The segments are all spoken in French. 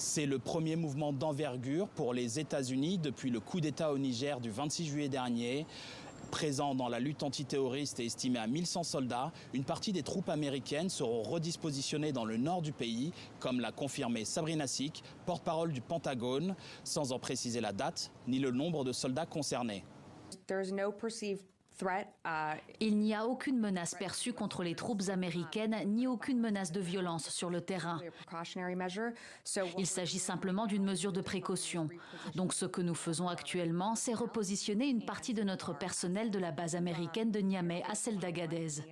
C'est le premier mouvement d'envergure pour les États-Unis depuis le coup d'État au Niger du 26 juillet dernier. Présent dans la lutte antiterroriste et estimé à 1100 soldats, une partie des troupes américaines seront redispositionnées dans le nord du pays, comme l'a confirmé Sabrina Sik, porte-parole du Pentagone, sans en préciser la date ni le nombre de soldats concernés. Il n'y a aucune menace perçue contre les troupes américaines, ni aucune menace de violence sur le terrain. Il s'agit simplement d'une mesure de précaution. Donc ce que nous faisons actuellement, c'est repositionner une partie de notre personnel de la base américaine de Niamey à celle d'Agadez.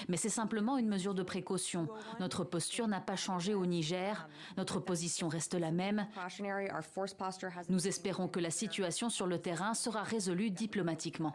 Mais c'est simplement une mesure de précaution. Notre posture n'a pas changé au Niger. Notre position reste la même. Nous espérons que la situation sur le terrain sera résolue diplomatiquement.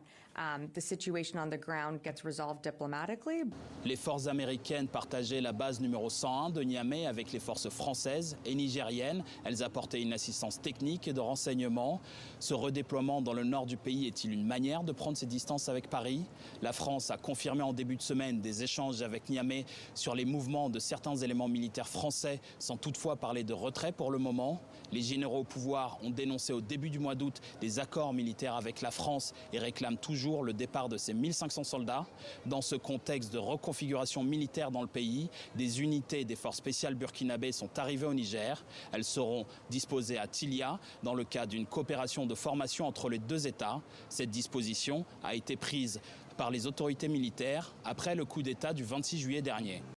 Les forces américaines partageaient la base numéro 101 de Niamey avec les forces françaises et nigériennes. Elles apportaient une assistance technique et de renseignement. Ce redéploiement dans le nord du pays est-il une manière de prendre ses distances avec Paris? La France a confirmé en début de semaine des échanges avec Niamey sur les mouvements de certains éléments militaires français, sans toutefois parler de retrait pour le moment. Les généraux au pouvoir ont dénoncé au début du mois d'août des accords militaires avec la France et réclament toujours le départ de ces 1500 soldats. Dans ce contexte de reconfiguration militaire dans le pays, des unités des forces spéciales burkinabées sont arrivées au Niger. Elles seront disposées à Tilia dans le cadre d'une coopération de formation entre les deux États. Cette disposition a été prise par les autorités militaires après le coup d'État du 26 juillet dernier.